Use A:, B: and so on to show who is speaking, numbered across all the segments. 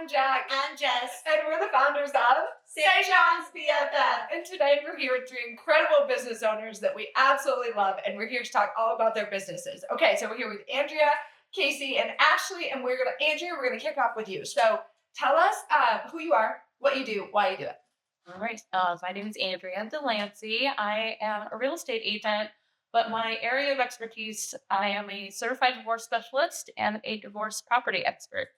A: I'm Jac
B: and Jess,
A: and we're the founders of
B: Sean's BFF.
A: And today we're here with three incredible business owners that we absolutely love, and we're here to talk all about their businesses. Okay, so we're here with Andrea, Casey, and Ashley, and we're gonna kick off with you. So tell us who you are, what you do, why you do it.
C: All right. My name is Andrea Delancey. I am a real estate agent, but my area of expertise, I am a certified divorce specialist and a divorce property expert.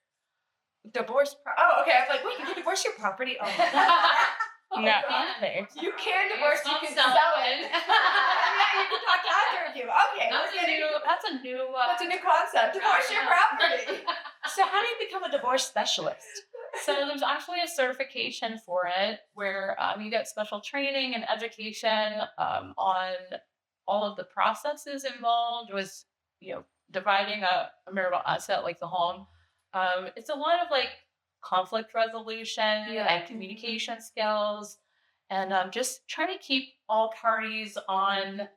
A: Okay. I'm like, wait, you can divorce your property? Oh,
C: No.
A: You can divorce, you can sell it. Yeah, you can talk to either of you. Okay.
C: That's a new
A: concept. Divorce your property.
B: So how do you become a divorce specialist?
C: So there's actually a certification for it where you get special training and education on all of the processes involved with, dividing a marital asset like the home. It's a lot of conflict resolution and communication skills, and just trying to keep all parties on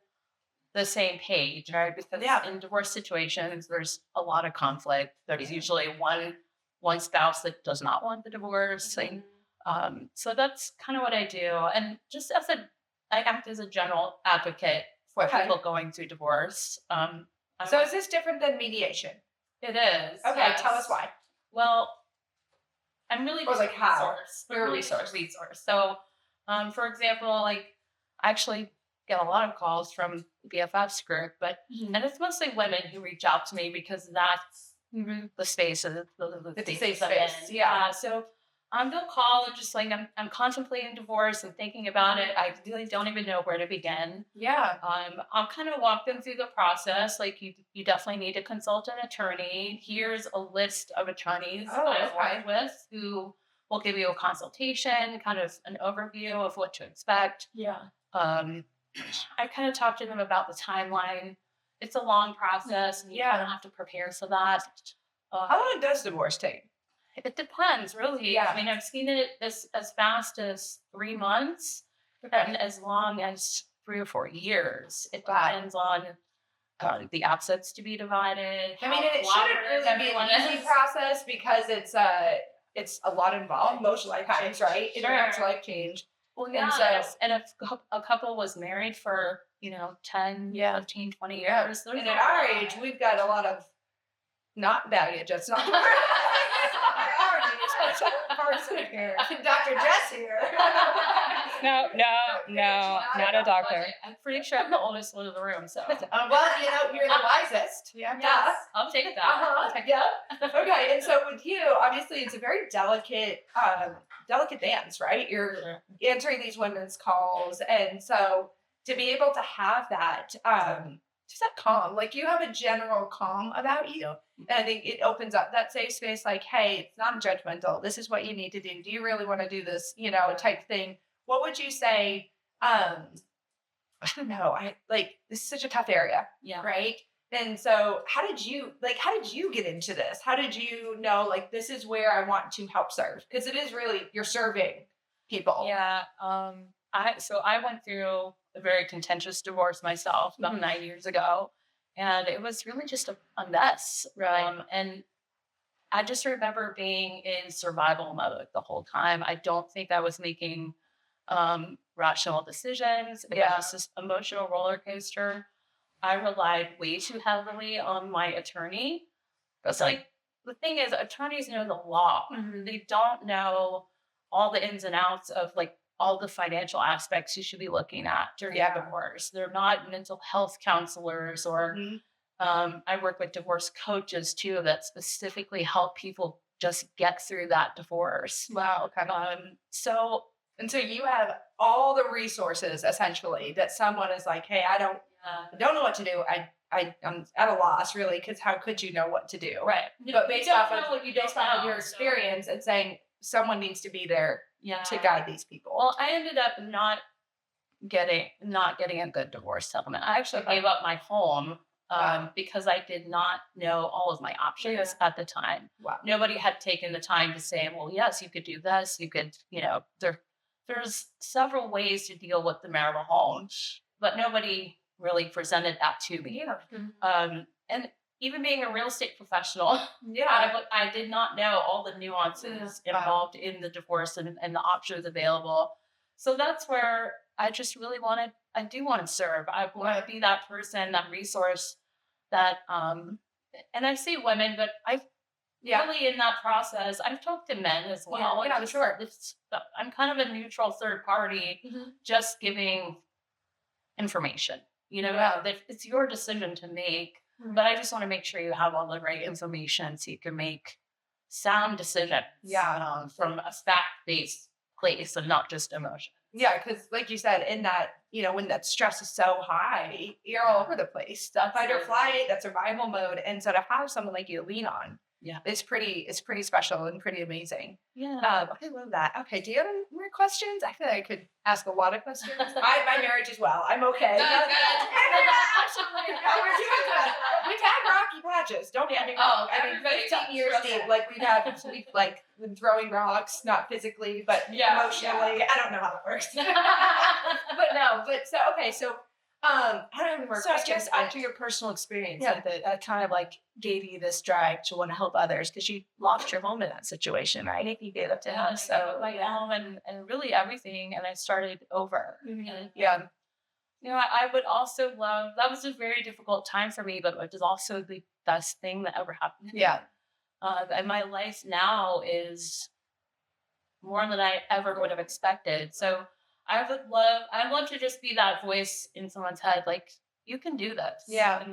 C: the same page, right? Because in divorce situations, there's a lot of conflict. There's usually one spouse that does not want the divorce. So that's kind of what I do. And just I act as a general advocate for people going through divorce.
A: So is this different than mediation?
C: It is.
A: Okay,
C: yes.
A: Tell us why.
C: Well, I'm really just
A: how?
C: You're a resource. So, for example, I actually get a lot of calls from the BFFS group, and it's mostly women who reach out to me because that's the space of the
A: safe
C: I'm in.
A: space. Yeah.
C: So they'll call and just I'm contemplating divorce and thinking about it. I really don't even know where to begin.
A: Yeah.
C: I'll kind of walk them through the process. You definitely need to consult an attorney. Here's a list of attorneys I've worked with who will give you a consultation, kind of an overview of what to expect.
A: Yeah.
C: I kind of talk to them about the timeline. It's a long process, and you kind of have to prepare for that.
A: How long does divorce take?
C: It depends, really.
A: Yeah.
C: I mean, I've seen it as fast as 3 months and as long as 3 or 4 years. It depends on the assets to be divided.
A: I mean, it shouldn't really be an easy process because it's a lot involved most lifetimes, right? It affects life change.
C: Well, yes. And if a couple was married for 10, 15, 20 years,
A: and at our age, we've got a lot of not baggage. That's not. Dr. Jess here.
C: No, not a doctor. I'm pretty sure I'm the oldest one in the room, so.
A: Well, you're the wisest. Yeah.
C: Yes, I'll take that.
A: Okay, and so with you, obviously, it's a very delicate dance, right? You're answering these women's calls, and so to be able to have that, just that calm, you have a general calm about you. And I think it opens up that safe space, hey, it's not judgmental. This is what you need to do. Do you really want to do this, type thing? What would you say? I don't know. This is such a tough area.
C: Yeah.
A: Right. And so how did you get into this? How did you know, this is where I want to help serve? Because it is really, you're serving people.
C: Yeah. I went through a very contentious divorce myself about 9 years ago. And it was really just a mess.
A: Right.
C: And I just remember being in survival mode the whole time. I don't think I was making rational decisions. It was this emotional roller coaster. I relied way too heavily on my attorney. It's the thing is, attorneys know the law. Mm-hmm. They don't know all the ins and outs of all the financial aspects you should be looking at during a divorce. They're not mental health counselors or I work with divorce coaches too that specifically help people just get through that divorce.
A: Wow. Okay.
C: So
A: you have all the resources essentially that someone is hey, I don't know what to do. I'm at a loss really, because how could you know what to do?
C: Right.
A: But based off of your experience and saying someone needs to be there to guide these people.
C: Well, I ended up not getting a good divorce settlement. I actually gave up my home because I did not know all of my options at the time.
A: Wow.
C: Nobody had taken the time to say, well, yes, you could do this. You could, there's several ways to deal with the marital home, but nobody really presented that to me.
A: Yeah.
C: And even being a real estate professional,
A: Yeah.
C: I did not know all the nuances involved in the divorce and the options available. So that's where I just really I do want to serve. I want to be that person, that resource that, and I say women, but I've really in that process, I've talked to men as well.
A: Yeah, sure.
C: I'm kind of a neutral third party, just giving information. That it's your decision to make, but I just want to make sure you have all the right information so you can make sound decisions. From a fact-based place and not just emotion.
A: Yeah, because like you said, in that, when that stress is so high, you're all over the place. That fight or flight, that survival mode. And so to have someone like you to lean on, it's pretty special and pretty amazing.
C: Yeah.
A: I love that. Okay, do you have any more questions? I feel like I could ask a lot of questions. My marriage as well. I'm okay.
C: Good.
A: Absolutely. No, we're doing good. We've had rocky patches. Don't get me wrong. I mean, 15 years deep. Like we've been throwing rocks, not physically, but emotionally. I don't know how it works. I don't have any more
B: So I
A: questions.
B: guess back to your personal experience, that kind of like gave you this drive to want to help others because you lost your home in that situation, right? If you gave up to him,
C: So like home and really everything, and I started over. I would also love. That was a very difficult time for me, but it was also the best thing that ever happened to me. And my life now is more than I ever would have expected. So I'd love to just be that voice in someone's head, like, you can do this. Yes,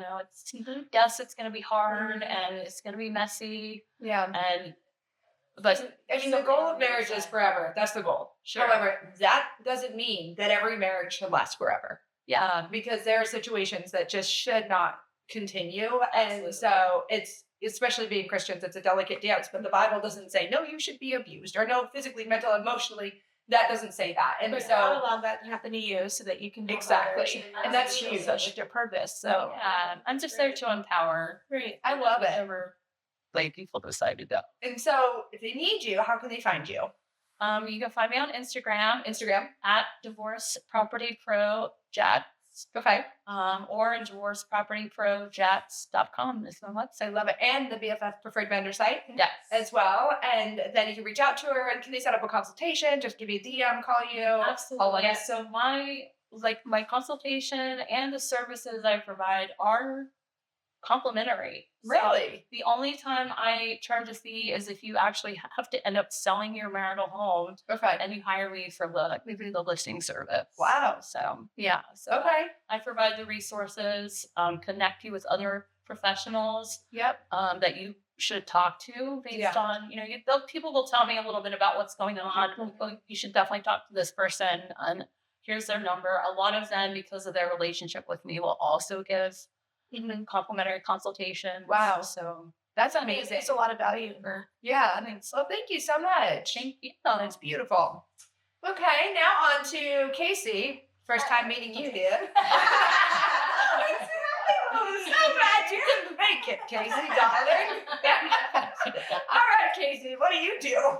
C: it's going to be hard and it's going to be messy. But
A: I mean, the goal of marriage is forever. That's the goal.
C: Sure.
A: However, that doesn't mean that every marriage should last forever. Because there are situations that just should not continue. And so it's, especially being Christians, it's a delicate dance, but the Bible doesn't say, no, you should be abused or no, physically, mental, emotionally. That doesn't say that. And so
B: God allowed that to happen to you so that you can
A: exactly. And that's huge.
B: That's your purpose. So
C: I'm just there to empower.
A: Great. I love it.
C: Whatever people decide to go.
A: And so if they need you, how can they find you?
C: You can find me on Instagram at Divorce Property Pro Jac.
A: Okay.
C: Or divorcepropertyprojats.com is my website.
A: I love it. And the BFF preferred vendor site.
C: Yes.
A: As well. And then you can reach out to her and can they set up a consultation? Just give you a DM, call you.
C: Absolutely. Yes. So my consultation and the services I provide are complimentary.
A: Really?
C: So the only time I charge a fee is if you actually have to end up selling your marital home and you hire me for the listing service.
A: Wow.
C: So I provide the resources, connect you with other professionals that you should talk to based on, people will tell me a little bit about what's going on. You should definitely talk to this person and here's their number. A lot of them, because of their relationship with me, will also give complimentary consultation.
A: Wow.
C: So
A: that's amazing.
B: It's a lot of value.
A: Well, thank you so much.
C: Thank you.
A: That's beautiful. Okay, now on to Casey. First time meeting you, dear. So glad you couldn't make it, Casey, darling. All right, Casey, what do you do?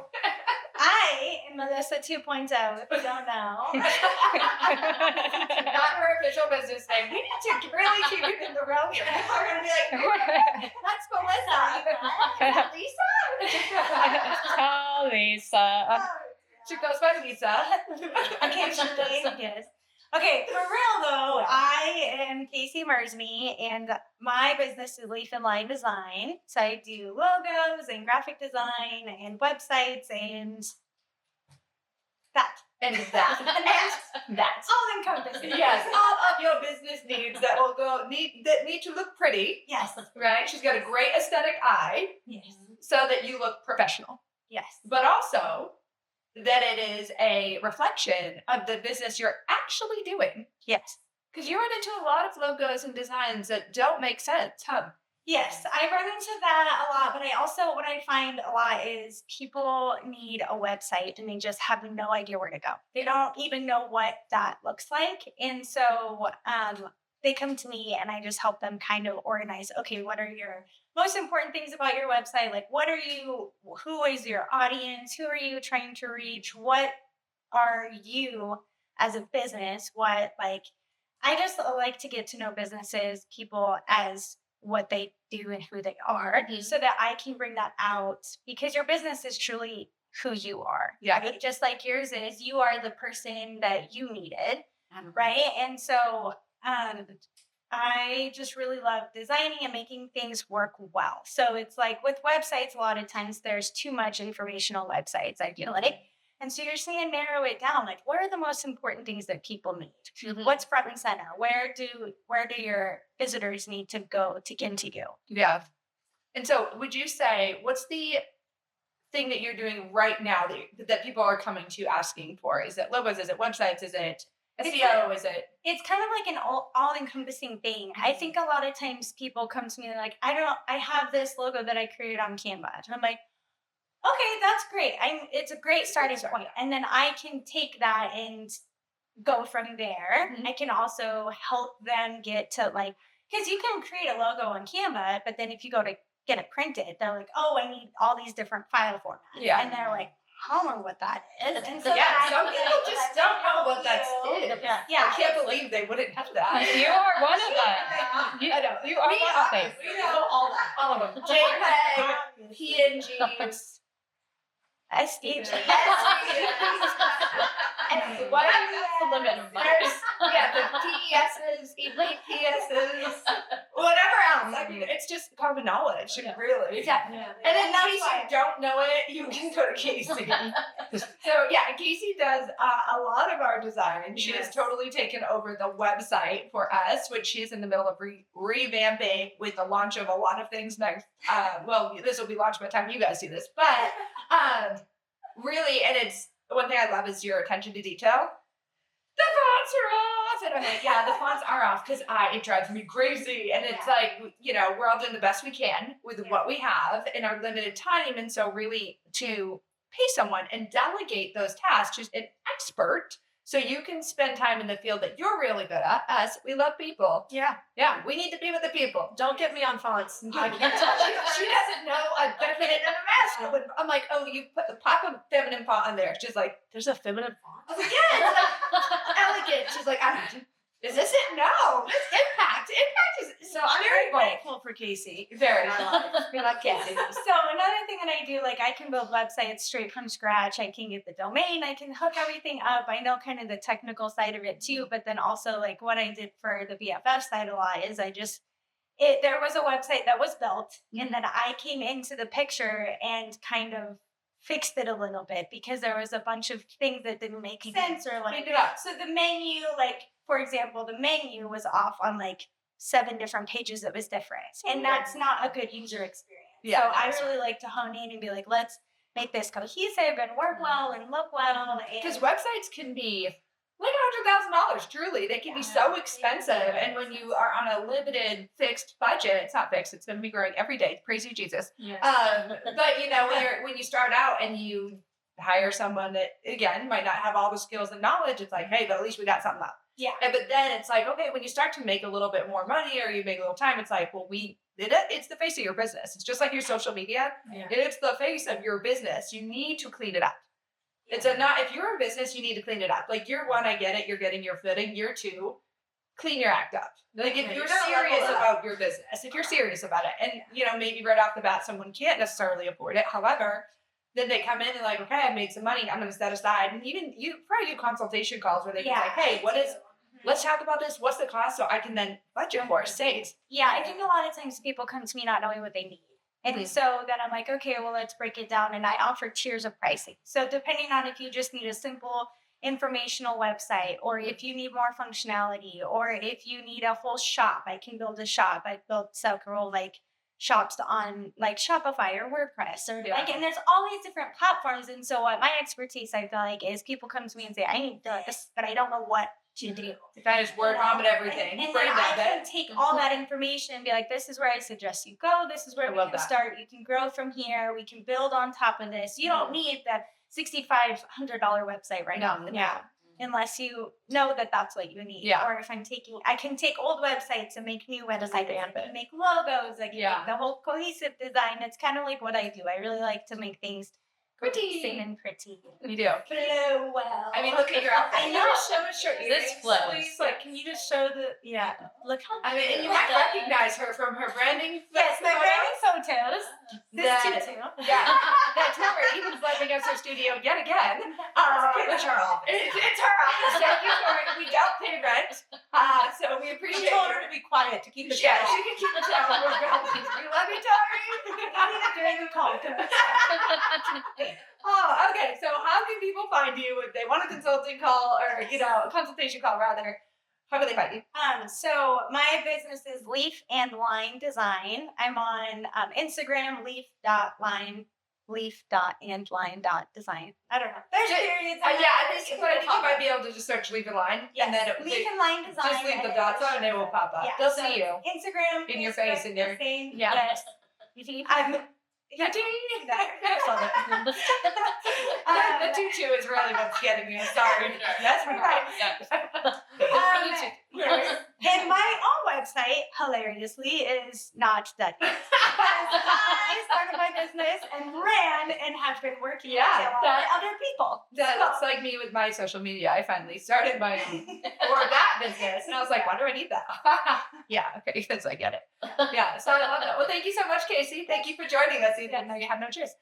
B: I am Melissa 2.0, if you don't know.
A: Not her official business name. We need to really keep it in the realm here. People are going to be like, that's Melissa. Is that Lisa?
C: Oh, Lisa.
A: She goes by Lisa.
B: Okay, for real though, I am Casey Mrsny, and my business is Leaf and Line Design. So I do logos and graphic design and websites and that.
A: And that.
B: And that's all encompassing.
A: Yes, all of your business needs that need to look pretty.
B: Yes.
A: Right? She's got a great aesthetic eye.
B: Yes.
A: So that you look professional.
B: Yes.
A: But also that it is a reflection of the business you're actually doing.
B: Yes.
A: Because you run into a lot of logos and designs that don't make sense, huh?
B: Yes, I run into that a lot, but what I find a lot is people need a website and they just have no idea where to go. They don't even know what that looks like. And so they come to me and I just help them kind of organize, okay, what are your most important things about your website? Like, who is your audience? Who are you trying to reach? What are you as a business? I just like to get to know businesses, people as what they do and who they are, so that I can bring that out, because your business is truly who you are.
A: Yeah.
B: Right? Just like yours is, you are the person that you needed, right? And so I just really love designing and making things work well. So it's like with websites, a lot of times there's too much information on websites, I feel like. And so you're saying narrow it down. Like, what are the most important things that people need? What's front and center? Where do your visitors need to go to get to you?
A: Yeah. And so would you say, what's the thing that you're doing right now that people are coming to you asking for? Is it logos? Is it websites? Is it SEO? Is it?
B: It's kind of like an all-encompassing thing. I think a lot of times people come to me and they're like, I have this logo that I created on Canva. And I'm like, okay, that's great. It's a great starting point. And then I can take that and go from there. I can also help them get to because you can create a logo on Canva, but then if you go to get it printed, they're like, oh, I need all these different file formats. Yeah. And they're like, I don't know what that is. And so
A: some people just don't know what that is.
B: Yeah.
A: I can't believe they wouldn't have that.
C: You are one of them. You are one of them.
A: We know all that. All of them. JPEG, PNGs.
B: SDGs.
A: And what is the limit of the PDSs, EPSs, whatever else. I mean, it's just common knowledge, really.
B: Yeah.
A: And in case you don't know it, you can go to Casey. So Casey does a lot of our design. She has totally taken over the website for us, which she is in the middle of revamping with the launch of a lot of things next. This will be launched by the time you guys see this, but really, and it's one thing I love is your attention to detail. The fonts are off, and I'm like, yeah, the fonts are off because it drives me crazy. And it's like, we're all doing the best we can with what we have in our limited time, and so really to pay someone and delegate those tasks to an expert. So you can spend time in the field that you're really good at. Us, we love people. Yeah. We need to be with the people.
D: Don't get me on fonts.
A: I can't tell you. She doesn't know a feminine and a masculine. I'm like, oh, you pop a feminine font on there. She's like,
D: there's a feminine font?
A: I was like, yeah, it's like elegant. She's like, is this it? No, it's impact. Impact is so
D: I'm
A: very
D: grateful for Casey.
A: Very.
B: We love Casey. So another thing that I do, I can build websites straight from scratch. I can get the domain. I can hook everything up. I know kind of the technical side of it too, but then also what I did for the BFF side a lot is there was a website that was built, and then I came into the picture and kind of fixed it a little bit because there was a bunch of things that didn't make sense or
A: Cleaned it up.
B: so the menu, for example, the menu was off on 7 different pages that was different. And that's not a good user experience.
A: Yeah,
B: so I really like to hone in and be like, let's make this cohesive and work well and look well.
A: Because websites can be $100,000, truly. They can be so expensive. And when you are on a limited fixed budget, it's not fixed, it's going to be growing every day. Praise you, Jesus.
B: Yes.
A: But when you start out and you hire someone that, again, might not have all the skills and knowledge, it's like, hey, but at least we got something up.
B: Yeah.
A: But then it's like, okay, when you start to make a little bit more money or you make a little time, it's like, well, it's the face of your business. It's just like your social media. Yeah. It's the face of your business. You need to clean it up. Yeah. If you're a business, you need to clean it up. Year 1, I get it. You're getting your footing. Year 2, clean your act up. If you're serious about your business, if you're serious about it, and, maybe right off the bat, someone can't necessarily afford it. However, then they come in and okay, I made some money. I'm going to set aside. And even you probably do consultation calls where they can say, hey, let's talk about this. What's the cost? So I can then budget for it. Saves.
B: Yeah, I think a lot of times people come to me not knowing what they need. And so then I'm like, okay, well, let's break it down. And I offer tiers of pricing. So depending on if you just need a simple informational website, or if you need more functionality, or if you need a whole shop, I can build a shop. I built several shops on Shopify or WordPress and there's all these different platforms. And so what my expertise, I feel is people come to me and say, I need this, but I don't know what to do.
A: Kind of just word vomit everything.
B: And then I can take all that information and be like, this is where I suggest you go. This is where we can start. You can grow from here. We can build on top of this. You don't need the $6,500 website right now. Yeah. Unless you know that that's what you need. Yeah. Or if I can take old websites and make new websites and make logos, make the whole cohesive design. It's kind of like what I do. I really like to make things
A: Pretty.
B: Singing pretty.
A: You do.
B: Blow well.
A: I mean, look at your outfit.
D: I know. Show us your
C: This
D: earrings,
C: flows.
D: please. Like, can you just show the? Yeah. Look how.
A: I mean, and you might recognize her from her branding.
B: Yes, my
A: photos.
B: branding photos. This
A: That-
B: tutu.
A: Yeah, that Tori was blessing us her studio yet again.
D: It's our office.
A: It's her office. Thank you for it. We don't pay rent, so we
D: We
A: appreciate
D: told
A: it.
D: her to be quiet to keep the
A: Yeah,
D: channel.
A: she can keep the channel. We're good. You love me, Tori.
D: Not even doing the call.
A: Oh, okay. So how can people find you if they want a consulting call or, a consultation call rather? How do they find you?
B: So my business is Leaf and Line Design. I'm on Instagram, leaf.and.line.design. I don't know. There's
A: Just-
B: periods.
A: Yeah, I think you might be able to just search Leave in Line.
B: Yes.
A: And then
B: Leaf and Line Design.
A: just leave the
B: and
A: dots
B: it
A: on and it will pop up.
B: Yeah,
A: They'll
B: so
A: see you.
B: Instagram.
A: In your
B: Facebook,
A: face and your-
B: the same.
C: Yeah.
B: Yes. I'm.
A: Yeah, ding. The tutu is really what's getting me. Sorry. That's right.
C: Yeah.
B: And my own website, hilariously, is not that good. I started my business and ran and have been working
A: Yeah,
B: with other people.
A: That's like me with my social media. I finally started my own or that business, and I was like, "Why do I need that?" Yeah, okay, because I get it. Yeah, so I love that. Well, thank you so much, Casey. Thank you for joining us, even though you have no choice.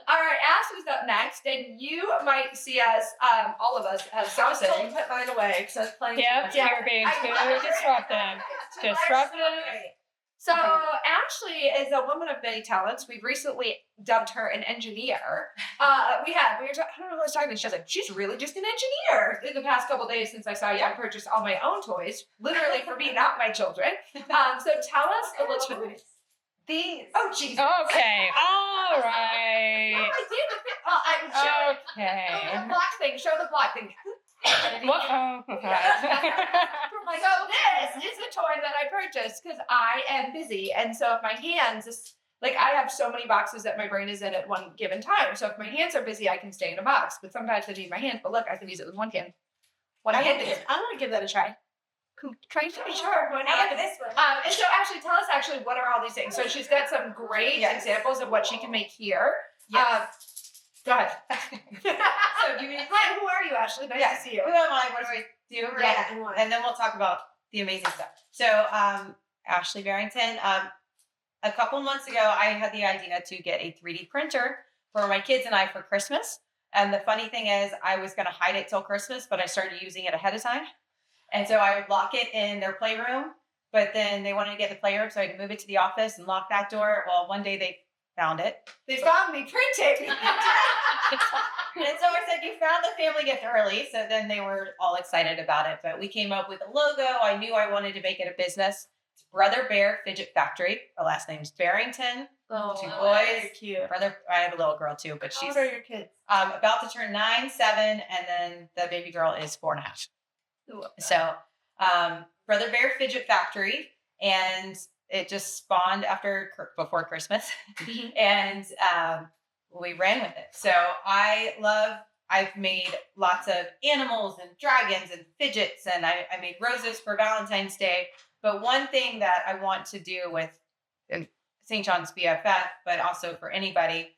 A: All right, Ashley's up next, and you might see us, all of us, as something. Put mine away because I was playing.
C: Yep, you're being too disruptive.
A: So Ashley is a woman of many talents. We've recently dubbed her an engineer. I don't know what I was talking about. She was like, she's really just an engineer. In the past couple days since I saw you, I purchased all my own toys, literally for me, not my children. So tell us a little bit. These. Oh, jeez.
C: Okay, all
A: No,
C: right.
A: I did. I'm showing.
C: Okay.
A: Oh, the black thing. Show the black thing.
C: What? Oh, okay.
A: So this is a toy that I purchased because I am busy, and so if my hands, I have so many boxes that my brain is in at one given time. So if my hands are busy, I can stay in a box. But sometimes I need my hands. But look, I can use it with one hand.
B: I'm gonna give that a try.
A: Try to be sure.
B: I have this one.
A: And so Ashley, tell us actually what are all these things. So she's got some great examples of what she can make here. Go ahead. Hi, who are you, Ashley? Nice to see you.
E: Who am I? What do I do? Right?
A: Yeah.
E: And then we'll talk about the amazing stuff. So, Ashley Barrington, a couple months ago, I had the idea to get a 3D printer for my kids and I for Christmas. And the funny thing is, I was going to hide it till Christmas, but I started using it ahead of time. And so I would lock it in their playroom, but then they wanted to get the playroom, so I could move it to the office and lock that door. Well, one day they found it.
A: They found me printing.
E: And so I said, you found the family gift early. So then they were all excited about it. But we came up with a logo. I knew I wanted to make it a business. It's Brother Bear Fidget Factory. Our last name's Barrington.
A: Oh,
E: 2
A: that's
E: boys.
A: cute.
E: Brother, I have a little girl too, but
A: How
E: she's
A: old are your kids?
E: about to turn 9, 7, and then the baby girl is 4.5. So Brother Bear Fidget Factory, and it just spawned before Christmas, and we ran with it. So I've made lots of animals and dragons and fidgets, and I made roses for Valentine's Day. But one thing that I want to do with St. John's BFF, but also for anybody,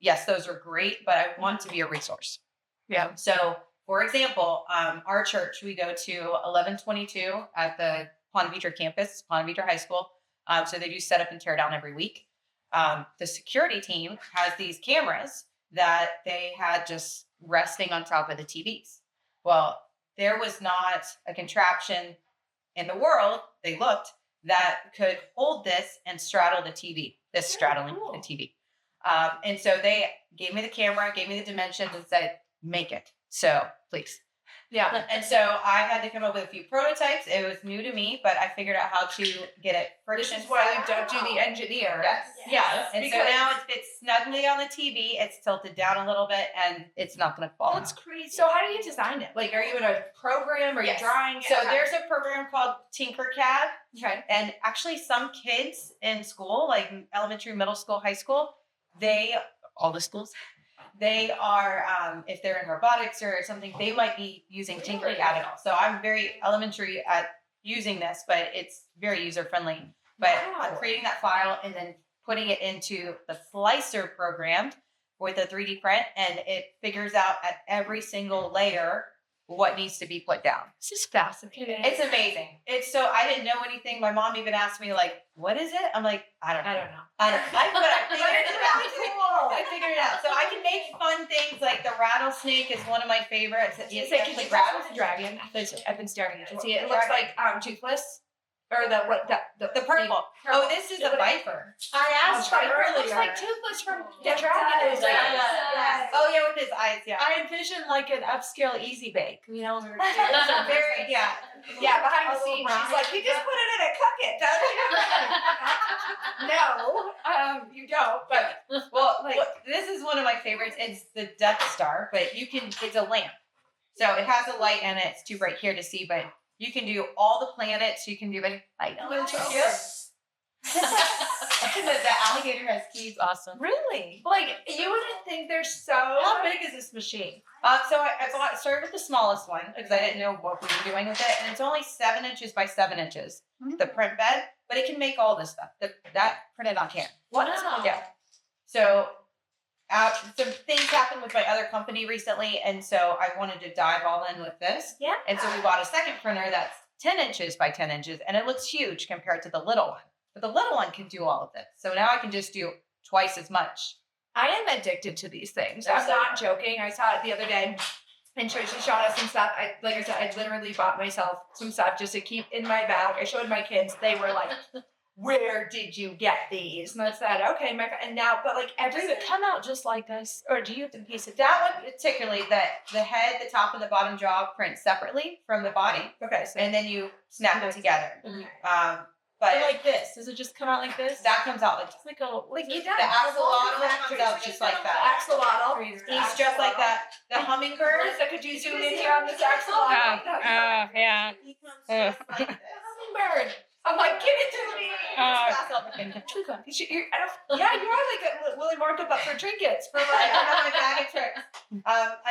E: yes, those are great, but I want to be a resource.
A: Yeah.
E: So, for example, our church, we go to 1122 at the Ponte Vedra campus, Ponte Vedra High School. So they do set up and tear down every week. The security team has these cameras that they had just resting on top of the TVs. Well, there was not a contraption in the world, they looked, that could hold this and straddle the TV, straddling the TV. And so they gave me the camera, gave me the dimensions, and said, make it. So please.
A: Yeah.
E: And so I had to come up with a few prototypes. It was new to me, but I figured out how to get it
A: This
E: friction.
A: is why you don't do the engineer.
E: Yes.
A: Yes.
E: And so now it fits snugly on the TV. It's tilted down a little bit, and it's not going to fall.
A: That's crazy. So how do you design it? Like, are you in a program or
E: Yes.
A: you drawing?
E: So there's a program called Tinkercad,
A: okay.
E: and actually some kids in school, like elementary, middle school, high school, all the schools, they are, if they're in robotics or something, they might be using Tinkercad at all. So I'm very elementary at using this, but it's very user friendly. But
A: Wow.
E: creating that file and then putting it into the slicer program with a 3D print, and it figures out at every single layer what needs to be put down.
A: This is fascinating.
E: It's amazing. It's so I didn't know anything. My mom even asked me like, "What is it?" I'm like, "I don't know. I figured it out. So I can make fun things like the rattlesnake is one of my favorites. It's
A: Can you
E: like
A: rattle the dragon? I've been staring at it. See, it looks like toothless. Or the
E: purple. Oh, this is a viper.
D: I asked
A: Oh,
D: her
A: it
D: earlier.
A: looks like toothless from
D: Yeah,
A: dragon.
D: yes, yes.
E: Oh yeah, with his eyes. Yeah.
D: I envision like an upscale easy bake. You know, where
E: It's a very yeah.
A: Yeah, behind the
D: A little
A: scenes,
D: brown.
A: she's like, you just put it in a cook it, don't you? No, you don't. But
E: Well, this is one of my favorites. It's the Death Star, but it's a lamp. So it has a light in it. It's too bright here to see, but you can do all the planets. You can do it. I know.
D: Yes.
E: The alligator has keys.
C: Awesome.
D: Really?
A: like, you wouldn't think they're so.
D: How big is this machine?
E: So I started with the smallest one because I didn't know what we were doing with it, and it's only 7 inches by 7 inches. The print bed, but it can make all this stuff. That printed on can.
D: What?
E: Yeah. So some things happened with my other company recently, and so I wanted to dive all in with this.
D: Yeah.
E: And so we bought a second printer that's 10 inches by 10 inches, and it looks huge compared to the little one. But the little one can do all of this. So now I can just do twice as much.
A: I am addicted to these things. I'm not joking. I saw it the other day. And she showed us some stuff. Like I said, I literally bought myself some stuff just to keep in my bag. I showed my kids. They were like, "Where did you get these?" And I said, "Okay, and now, but like
D: Does
A: every
D: it come out just like this, or do you have to piece it
E: That one particularly, the head, the top, and the bottom jaw print separately from the body,
A: okay, so
E: and then you snap it together.
D: Or
E: But
D: like this? Does it just come out like this?
E: that comes out like
D: It's like a
A: like you
E: the axolotl comes out just like that.
A: axolotl.
E: He's just like that. The hummingbird.
A: Melissa, could you zoom in here on this axolotl?
C: Yeah.
D: He comes
C: Uh.
D: just like this.
A: Hummingbird. I'm like, give it to me. Yeah, you are like a Willy Wonka, but for trinkets. For
E: I
A: like,
E: have my bag of tricks.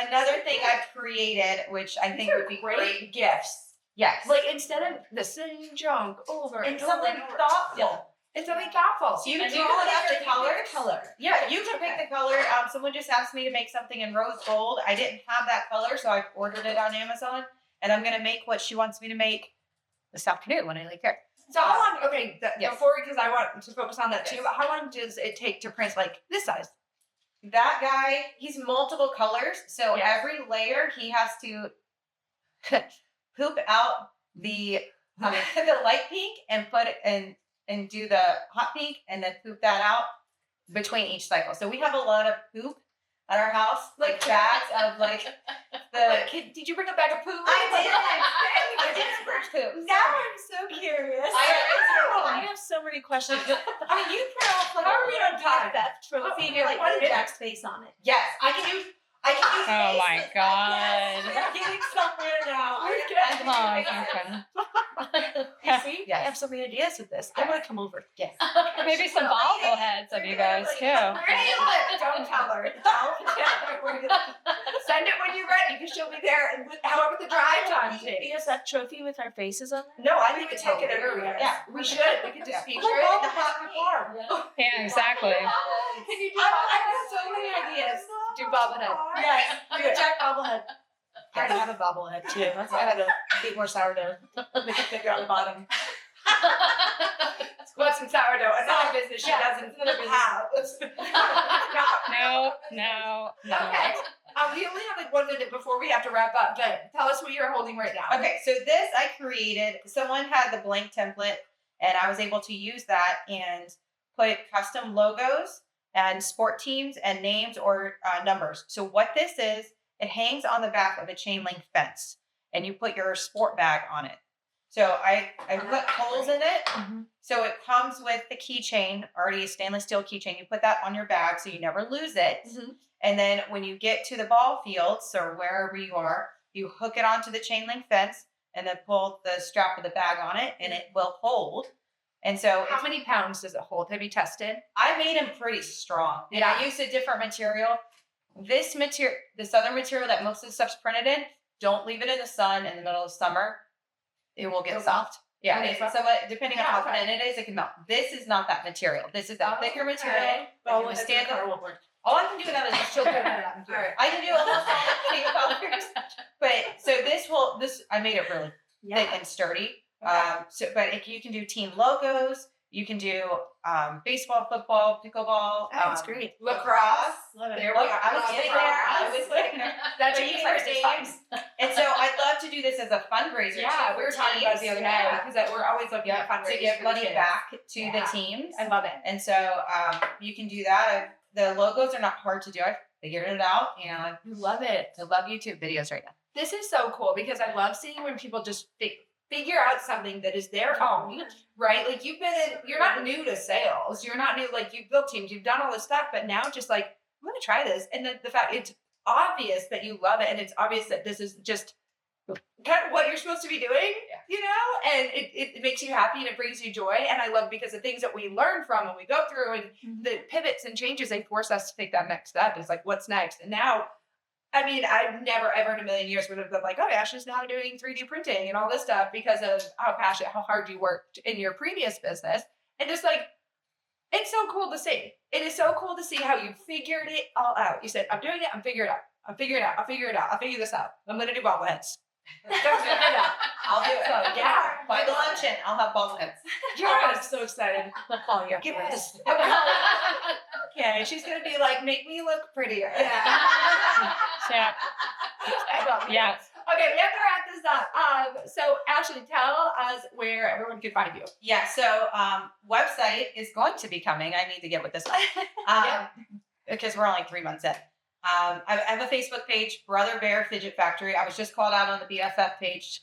E: Another thing I've created, which I think would be great.
A: gifts.
E: Yes.
A: Like instead of the same junk over
E: and
A: and
E: something
A: over and over.
E: thoughtful.
A: It's something thoughtful.
E: So you
A: And
E: can
A: you
E: draw
A: can
E: it up
A: pick
E: the
A: your
E: colors.
A: color.
E: Yeah, you can pick the color. Someone just asked me to make something in rose gold. I didn't have that color, so I ordered it on Amazon, and I'm gonna make what she wants me to make this afternoon when I leave here.
A: So how long? Okay,
E: Yes.
A: before because I want to focus on that too. But how long does it take to print like this size?
E: That guy, he's multiple colors, so
A: Yes.
E: every layer he has to poop out the the light pink and put it and do the hot pink and then poop that out between each cycle. So we have a lot of poop at our house, like bags of like the.
A: Did you bring a bag of poo?
E: I did first poop.
D: Now I'm so curious. I have so many questions. I mean, you print off like
A: How
D: a
A: are we on time?
D: BFFS trophy, and you're like,
A: What
D: put
A: is
D: Jack's face on it.
E: Yes, I can use.
C: Oh my God.
D: We're getting somewhere now. You see,
E: Yes.
D: I have so many ideas with this. I'm gonna come over.
E: Yes.
C: Maybe some bobbleheads of you guys too.
A: Don't tell her. Send it when you're ready because she'll be there. And however the drive time takes.
D: BFF trophy with our faces on it.
A: No, I think it's take it everywhere.
E: Yeah.
A: We should. We could just feature
D: Oh,
A: it in
D: oh,
A: the hot farm.
C: Yeah, exactly.
A: Can you do I have so many ideas. Do bobblehead.
D: Yes, do a Jack bobblehead. I already have a bobblehead too. I had to eat more sourdough. Make it figure out the bottom.
A: What's in sourdough? Another business she doesn't have.
C: No.
A: Okay. We only have like 1 minute before we have to wrap up, but tell us what you're holding right now.
E: Okay, so this I created. Someone had the blank template, and I was able to use that and put custom logos and sport teams and names or numbers. So what this is, it hangs on the back of a chain link fence, and you put your sport bag on it. So I put holes in it.
D: Mm-hmm.
E: So it comes with the keychain, already a stainless steel keychain. You put that on your bag so you never lose it.
A: Mm-hmm.
E: And then when you get to the ball fields or wherever you are, you hook it onto the chain link fence and then pull the strap of the bag on it, and it will hold. And so
A: How many pounds does it hold? Have you tested?
E: I made them pretty strong. And
A: Yeah.
E: I used a different material. This other material that most of the stuff's printed in, don't leave it in the sun in the middle of summer. It will get soft. Yeah.
A: Okay,
E: So depending on how thin it is, it can melt. This is not that material. This is a thicker material.
D: Oh,
E: It can stand up.
D: won't work.
E: All I can do without is she'll do that. I can do a little video colors. But so this I made it really thick and sturdy. But if you can do team logos, you can do baseball, football, pickleball.
B: That's great.
A: Lacrosse.
D: Love it.
A: There we go. I was getting there. I was getting there. That's
E: But
A: your
E: you
A: first
E: can
A: games.
E: And so I'd love to do this as a fundraiser.
A: Yeah,
E: too,
A: we were
E: for
A: talking about it the
E: teams.
A: other day because we're always looking at
E: To
A: fundraisers
E: give
A: for
E: money
A: kids.
E: back to
A: Yeah.
E: the teams.
A: I love it.
E: And so you can do that. The logos are not hard to do. I figured it out.
A: I love it.
E: I love YouTube videos right now.
A: This is so cool because I love seeing when people just figure out something that is their own, right? Like you're not new to sales. You're not new, like you've built teams, you've done all this stuff, but now just like, I'm going to try this. And the fact it's obvious that you love it. And it's obvious that this is just kind of what you're supposed to be doing, and it makes you happy and it brings you joy. And I love because the things that we learn from and we go through and the pivots and changes, they force us to take that next step. It's like, what's next? And now, I mean, I've never ever in a million years would have been like, oh, Ashley's now doing 3D printing and all this stuff because of how passionate, how hard you worked in your previous business. And just like, it's so cool to see. It is so cool to see how you figured it all out. You said, I'm doing it. I'm figuring it out. I'll figure this out. I'm going to do bobbleheads.
E: I'll do it.
A: So, yeah.
E: By the luncheon, I'll have bobbleheads.
A: I'm so excited.
D: I'll call you.
A: Give us. Okay, she's going to be like, make me look prettier.
C: Yeah. Yeah.
A: Okay, we have to wrap this up. So Ashley, tell us where everyone can find you.
E: Yeah, so website is going to be coming. I need to get with this one. Because we're only 3 months in. I have a Facebook page, Brother Bear Fidget Factory. I was just called out on the BFF page.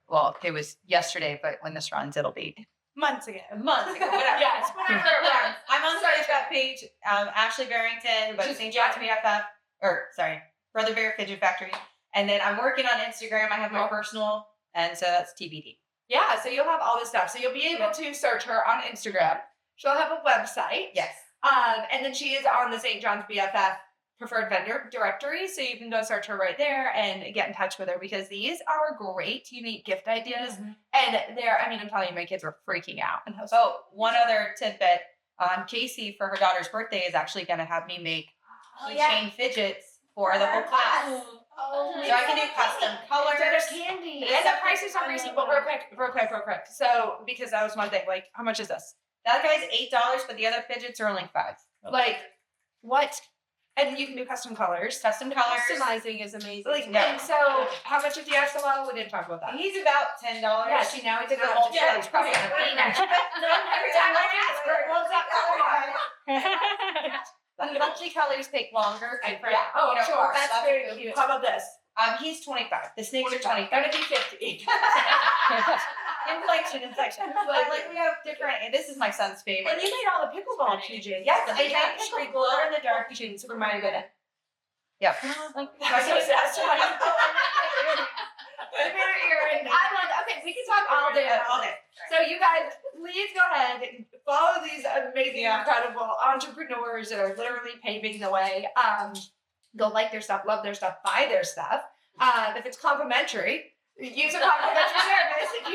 E: Well, it was yesterday, but when this runs, it'll be
B: Months ago.
E: months ago. Whatever.
A: Yes, whatever.
E: I'm on the BFF page, Ashley Barrington, but St. John's BFF, Brother Bear Fidget Factory. And then I'm working on Instagram. I have my personal, and so that's TBD.
A: Yeah, so you'll have all this stuff. So you'll be able to search her on Instagram. She'll have a website.
E: Yes.
A: And then she is on the St. John's BFF preferred vendor directory. So you can go search her right there and get in touch with her because these are great, unique gift ideas. And I'm telling you, my kids were freaking out. And
E: So one other tidbit, Casey, for her daughter's birthday, is actually going to have me make chain fidgets for the whole class. So I can do custom colors.
A: There's candy. And the prices are reasonable. Real quick. So, because that was one thing, like, how much is this?
E: That guy's $8, but the other fidgets are only $5.
A: Like, what? And you can do custom colors.
E: Custom colors.
A: Customizing is amazing. Like,
E: Yeah.
A: and so, how much is the axolotl? We didn't talk about that.
E: He's about $10.
A: Yeah, see, now we took
E: The
A: it
E: whole
A: all together. It's probably
E: yeah.
A: $8. Every time I ask her, what's that?
E: The monthly colors take longer.
A: Yeah. Oh, sure. That's very cute. How about this?
E: He's 25. The snakes are 25.
A: Gonna be 50.
E: Inflection. Like we have different. This is my son's favorite.
A: And you made all the pickleball keychains.
E: Yes,
A: I
E: I
A: made
E: have
A: pickleball glow in the dark keychains for my good.
E: Yeah.
A: Okay, we can talk all day. So you guys, please go ahead and follow these amazing, incredible entrepreneurs that are literally paving the way. Go like their stuff, love their stuff, buy their stuff. If it's complimentary, use a complimentary service. If